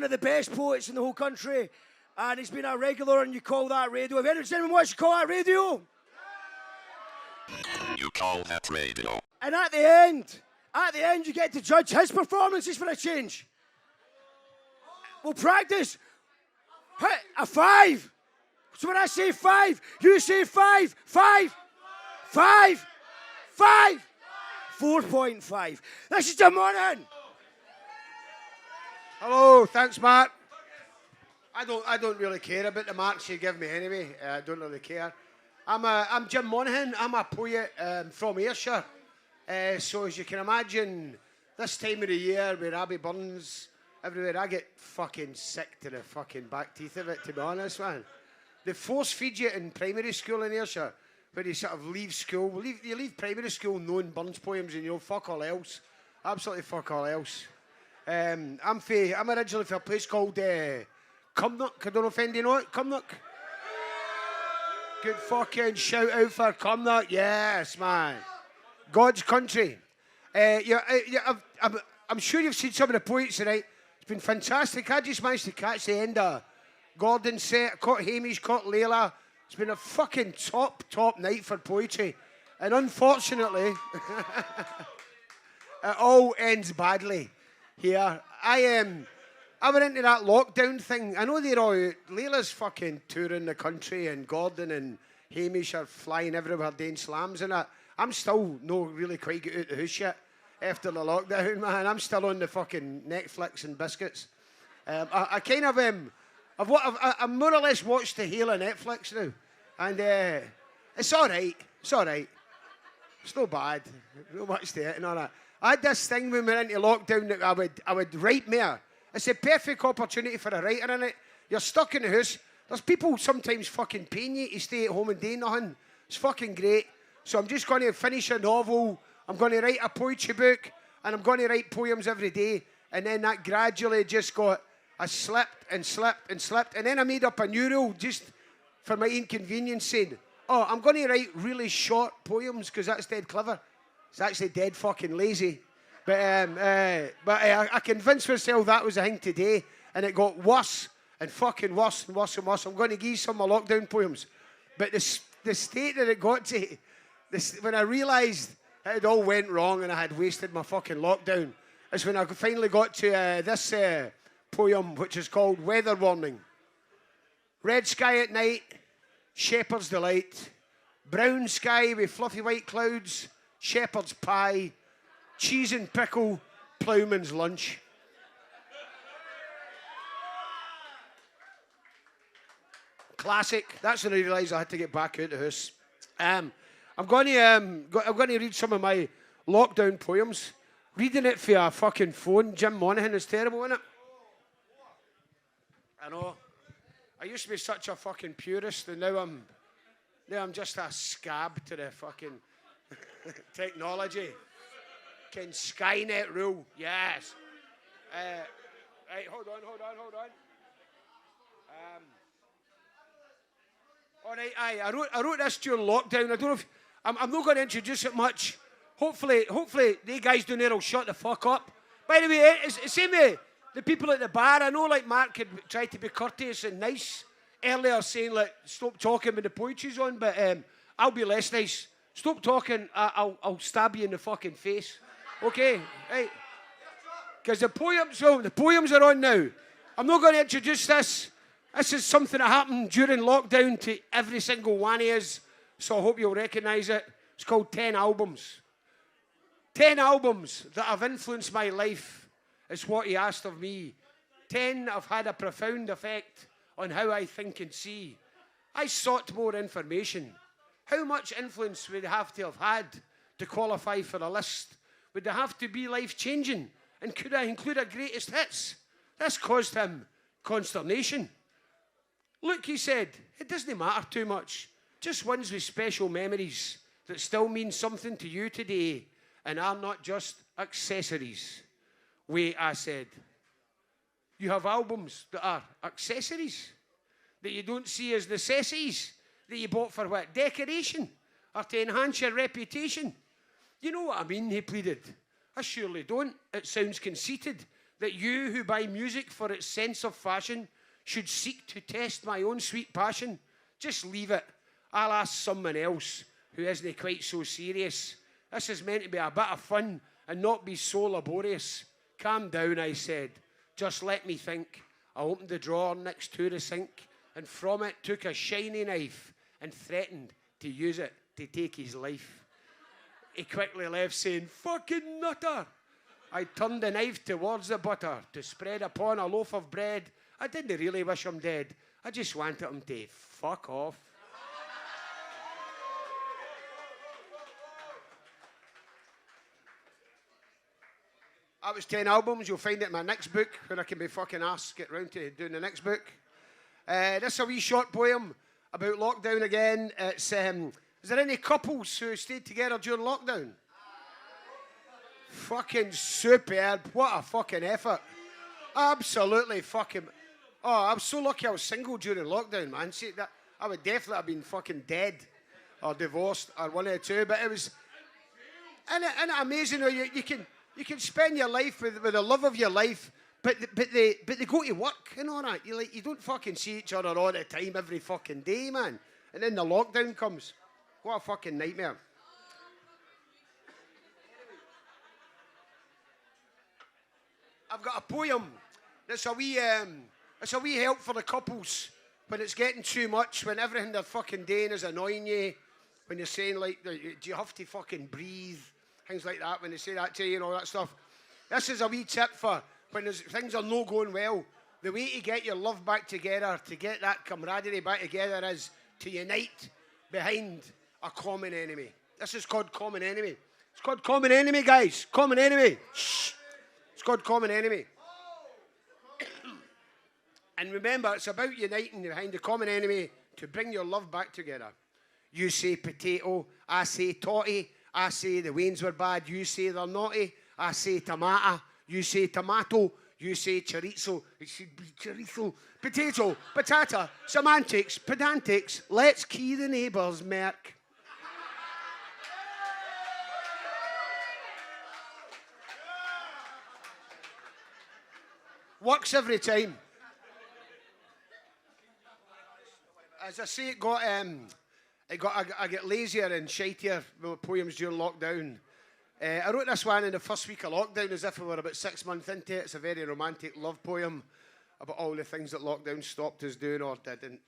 of the best poets in the whole country, and he's been a regular on You Call That Radio. Does anyone watch You Call That Radio? You Call That Radio. And at the end, you get to judge his performances for a change. We'll practice. A 5. So when I say 5, you say 5. 5. 5. 5. 4.5. This is Jim Monaghan. Hello, thanks, Mark. I don't really care about the marks you give me anyway. I don't really care. I'm Jim Monaghan. I'm a poet from Ayrshire. So as you can imagine, this time of the year where Abbey burns everywhere, I get fucking sick to the fucking back teeth of it, to be honest, man. They force feed you in primary school in Ayrshire, where you sort of leave school. You leave primary school knowing Burns poems and you know fuck all else. Absolutely fuck all else. I'm originally from a place called Cumnock. I don't know if any know it. Cumnock. Good fucking shout out for Cumnock. Yes, man. God's country. I'm sure you've seen some of the poets tonight. It's been fantastic. I just managed to catch the end of Gordon's set. Caught Hamish, caught Layla. It's been a fucking top night for poetry. And unfortunately, it all ends badly here. I went into that lockdown thing. I know they're all Layla's fucking touring the country and Gordon and Hamish are flying everywhere doing slams and that. I'm still not really quite get out the house yet after the lockdown, man. I'm still on the fucking Netflix and biscuits. I kind of I've more or less watched the whole of Netflix now, and it's all right. It's all right. It's not bad. Not much to it and all that. I had this thing when we were into lockdown that I would write more. It's a perfect opportunity for a writer in it. You're stuck in the house. There's people sometimes fucking paying you to stay at home and do nothing. It's fucking great. So I'm just going to finish a novel. I'm going to write a poetry book, and I'm going to write poems every day. And then that gradually just got, I slipped, and then I made up a new rule just for my inconvenience, saying, oh, I'm going to write really short poems because that's dead clever. It's actually dead fucking lazy. But I convinced myself that was a thing today, and it got worse and fucking worse and worse and worse. I'm going to give you some of my lockdown poems. But the state that it got to, when I realised it all went wrong and I had wasted my fucking lockdown, is when I finally got to this poem, which is called Weather Warning. Red sky at night, shepherd's delight. Brown sky with fluffy white clouds, shepherd's pie. Cheese and pickle, ploughman's lunch. Classic. That's when I realised I had to get back out of the house. I'm going to read some of my lockdown poems. Reading it for a fucking phone, Jim Monaghan, is terrible, isn't it? I know. I used to be such a fucking purist, and now I'm just a scab to the fucking technology. Can Skynet rule? Yes. Right, hold on. All right, I wrote this during lockdown. I don't know if I'm not going to introduce it much. Hopefully, they guys down there will shut the fuck up. By the way, it's same way the people at the bar. I know, like Mark had tried to be courteous and nice earlier, saying like stop talking when the poetry's on, but I'll be less nice. Stop talking. I'll stab you in the fucking face. Okay, right. Because the poems are on now. I'm not going to introduce this. This is something that happened during lockdown to every single one of us, so I hope you'll recognise it. It's called 10 Albums. 10 albums that have influenced my life is what he asked of me. 10 have had a profound effect on how I think and see. I sought more information. How much influence would I have to have had to qualify for a list? Would they have to be life-changing? And could I include a greatest hits? This caused him consternation. Look, he said, it doesn't matter too much. Just ones with special memories that still mean something to you today and are not just accessories. Wait, I said. You have albums that are accessories that you don't see as necessities that you bought for what? Decoration or to enhance your reputation. You know what I mean, he pleaded. I surely don't. It sounds conceited that you who buy music for its sense of fashion should seek to test my own sweet passion. Just leave it. I'll ask someone else who isn't quite so serious. This is meant to be a bit of fun and not be so laborious. Calm down, I said. Just let me think. I opened the drawer next to the sink and from it took a shiny knife and threatened to use it to take his life. He quickly left saying, fucking nutter. I turned the knife towards the butter to spread upon a loaf of bread. I didn't really wish him dead. I just wanted him to fuck off. That was 10 albums. You'll find it in my next book when I can be fucking asked get round to doing the next book. This is a wee short poem about lockdown again. It's, is there any couples who stayed together during lockdown? Fucking superb. What a fucking effort. Absolutely fucking... Oh, I was so lucky I was single during lockdown, man. See, that, I would definitely have been fucking dead or divorced or one of the two. But it was... Isn't it amazing how you can spend your life with the love of your life, but they go to work and all that. You don't fucking see each other all the time every fucking day, man. And then the lockdown comes. What a fucking nightmare. I've got a poem that's a wee help for the couples when it's getting too much, when everything they're fucking doing is annoying you, when you're saying, like, do you have to fucking breathe? Things like that, when they say that to you and all that stuff. This is a wee tip for when things are not going well. The way to get your love back together, to get that camaraderie back together, is to unite behind a common enemy. This is called Common Enemy. It's called Common Enemy, guys. Common Enemy. Shh. It's called Common Enemy. And remember, it's about uniting behind the common enemy to bring your love back together. You say potato, I say totty. I say the Waynes were bad, you say they're naughty. I say tomato, you say tomato. You say chorizo, it should be chorizo. Potato, patata, semantics, pedantics. Let's key the neighbours, Merc. Works every time. As I say, I get lazier and shitier with poems during lockdown. I wrote this one in the first week of lockdown as if we were about 6 months into it. It's a very romantic love poem about all the things that lockdown stopped us doing or didn't.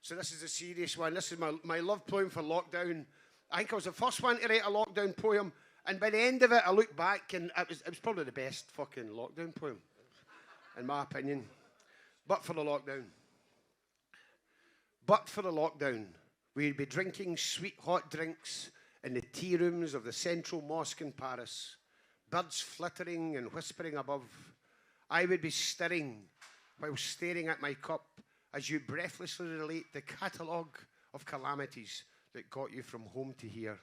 So this is a serious one. This is my love poem for lockdown. I think I was the first one to write a lockdown poem, and by the end of it, I look back and it was probably the best fucking lockdown poem, in my opinion. But for the lockdown. But for the lockdown, we'd be drinking sweet hot drinks in the tea rooms of the Central Mosque in Paris, birds flittering and whispering above. I would be stirring while staring at my cup as you breathlessly relate the catalogue of calamities that got you from home to here.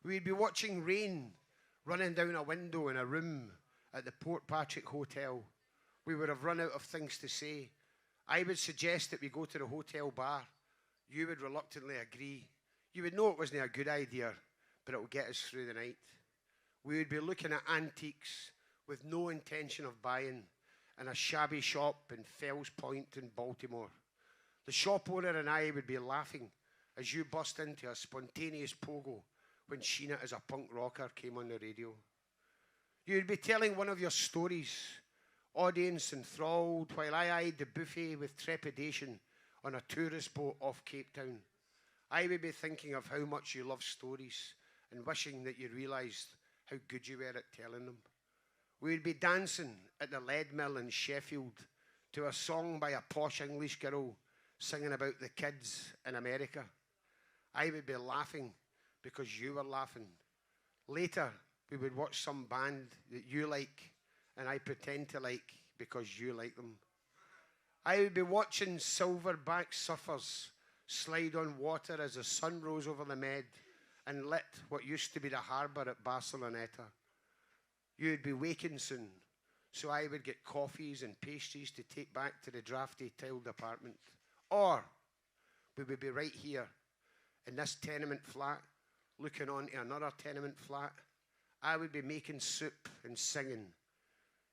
We'd be watching rain running down a window in a room at the Port Patrick Hotel. We would have run out of things to say. I would suggest that we go to the hotel bar. You would reluctantly agree. You would know it wasn't a good idea, but it would get us through the night. We would be looking at antiques with no intention of buying in a shabby shop in Fells Point in Baltimore. The shop owner and I would be laughing as you burst into a spontaneous pogo when Sheena as a punk rocker came on the radio. You would be telling one of your stories, audience enthralled, while I eyed the buffet with trepidation on a tourist boat off Cape Town. I would be thinking of how much you love stories and wishing that you realised how good you were at telling them. We would be dancing at the lead mill in Sheffield to a song by a posh English girl singing about the kids in America. I would be laughing because you were laughing. Later, we would watch some band that you like and I pretend to like because you like them. I would be watching silverback surfers slide on water as the sun rose over the Med and lit what used to be the harbour at Barceloneta. You would be waking soon, so I would get coffees and pastries to take back to the drafty tiled apartment. Or we would be right here in this tenement flat, looking on to another tenement flat. I would be making soup and singing.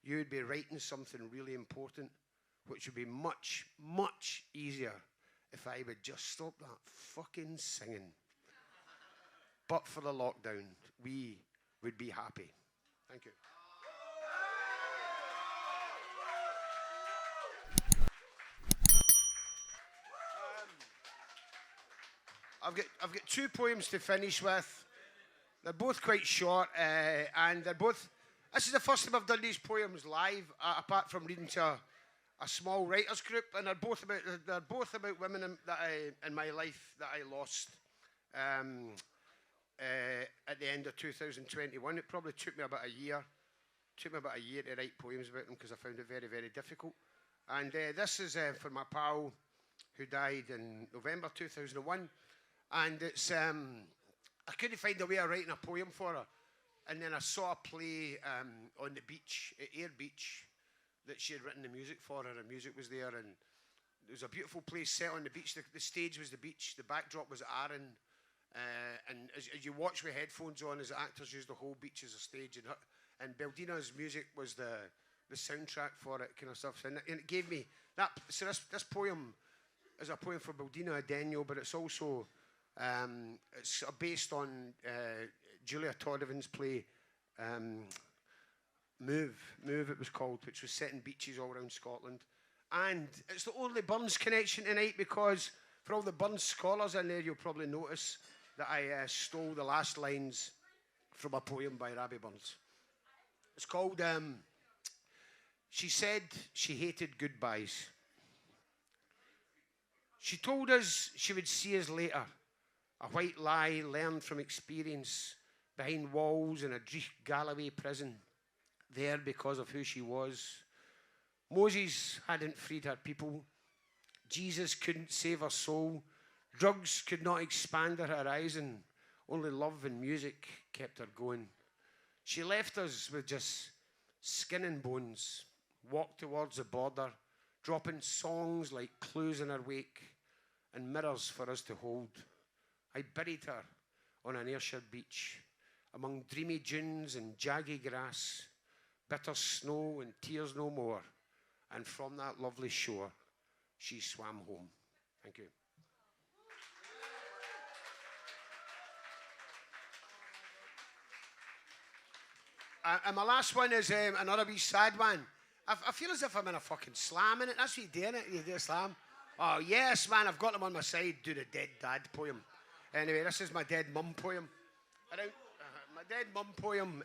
you would be writing something really important, which would be much, much easier if I would just stop that fucking singing. But for the lockdown, we would be happy. Thank you. I've got 2 poems to finish with. They're both quite short, and they're both. This is the first time I've done these poems live, apart from reading to a small writers group, and they're both about women in my life that I lost at the end of 2021. It probably took me about a year. To write poems about them because I found it very, very difficult. And this is for my pal who died in November 2001. And it's I couldn't find a way of writing a poem for her. And then I saw a play on the beach, at Ayr Beach, that she had written the music for her. And music was there. And it was a beautiful place set on the beach. The stage was the beach. The backdrop was Arran. And as you watch with headphones on, as the actors use the whole beach as a stage. And Beldina's music was the soundtrack for it, kind of stuff. And it gave me that. So this poem is a poem for Beldina Adenio, but it's also it's based on Julia Todovan's play Move it was called, which was set in beaches all around Scotland. And it's the only Burns connection tonight, because for all the Burns scholars in there, you'll probably notice that I stole the last lines from a poem by Rabbie Burns. It's called She Said She Hated Goodbyes. She told us she would see us later, a white lie learned from experience, behind walls in a Dreich Galloway prison, there because of who she was. Moses hadn't freed her people. Jesus couldn't save her soul. Drugs could not expand her horizon. Only love and music kept her going. She left us with just skin and bones, walked towards the border, dropping songs like clues in her wake and mirrors for us to hold. I buried her on an Ayrshire beach, among dreamy dunes and jaggy grass, bitter snow and tears no more. And from that lovely shore, she swam home. Thank you. And my last one is another wee sad one. I feel as if I'm in a fucking slam in it. That's what you do, innit? You do a slam. Oh, yes, man, I've got them on my side. Do the dead dad poem. Anyway, this is my dead mum poem. My dead mum poem.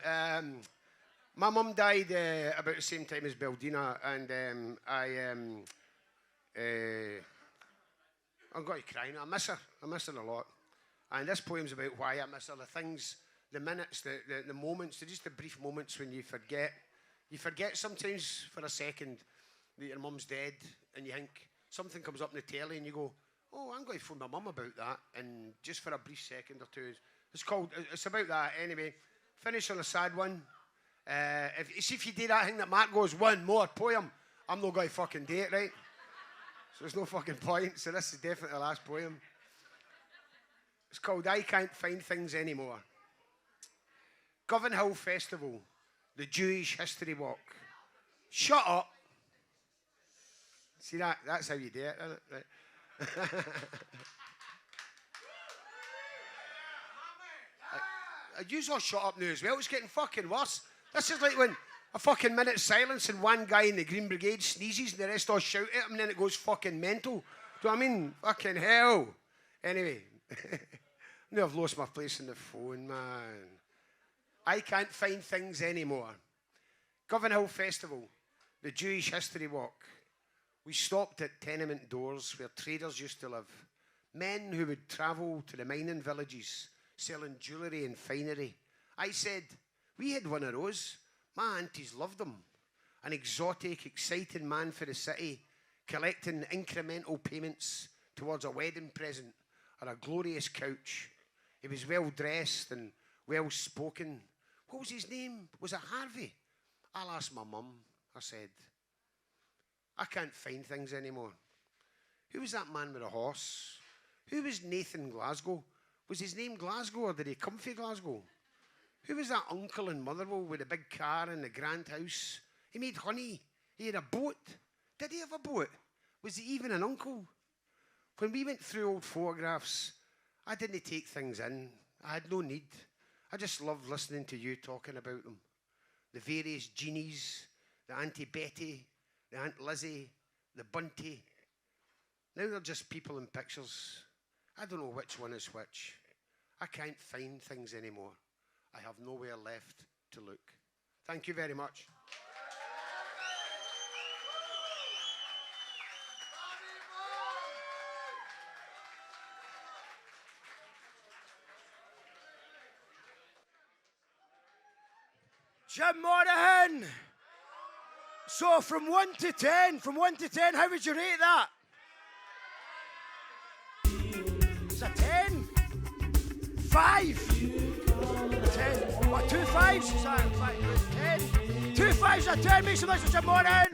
My mum died about the same time as Beldina, and I'm going to cry now. I miss her a lot. And this poem's about why I miss her. The things, the minutes, the moments, just the brief moments when you forget. You forget sometimes for a second that your mum's dead, and you think something comes up in the telly, and you go, "Oh, I'm going to phone my mum about that." And just for a brief second or two, it's about that. Anyway, finish on a sad one. If you do that thing that Mark goes, one more poem, I'm not going to fucking do it, right? So there's no fucking point. So this is definitely the last poem. It's called I Can't Find Things Anymore. Govan Hill Festival, the Jewish History Walk. Shut up. See that? That's how you do it, isn't it? Right. You all shut up now as well. It's getting fucking worse. This is like when a fucking minute's silence and one guy in the Green Brigade sneezes and the rest all shout at him and then it goes fucking mental. Do you know what I mean? Fucking hell. Anyway. Now I've lost my place in the phone, man. I can't find things anymore. Govan Hill Festival, the Jewish History Walk. We stopped at tenement doors where traders used to live. Men who would travel to the mining villages selling jewellery and finery. I said, we had one of those. My aunties loved them. An exotic, exciting man for the city, collecting incremental payments towards a wedding present or a glorious couch. He was well dressed and well spoken. What was his name? Was it Harvey? I'll ask my mum, I said. I can't find things anymore. Who was that man with a horse? Who was Nathan Glasgow? Was his name Glasgow or did he come from Glasgow? Who was that uncle in Motherwell with a big car and the grand house He made honey. He had a boat. Did he have a boat? Was he even an uncle? When we went through old photographs, I didn't take things in. I had no need. I just loved listening to you talking about them. The various genies, the Auntie Betty, the Aunt Lizzie, the Bunty. Now they're just people in pictures. I don't know which one is which. I can't find things anymore. I have nowhere left to look. Thank you very much. Jim Monaghan. So from 1 to 10, how would you rate that? Is that 10? 5? 10. What, 2 5s? Is that 5? 10? 2 5s and 10. Make some noise for Jim Monaghan.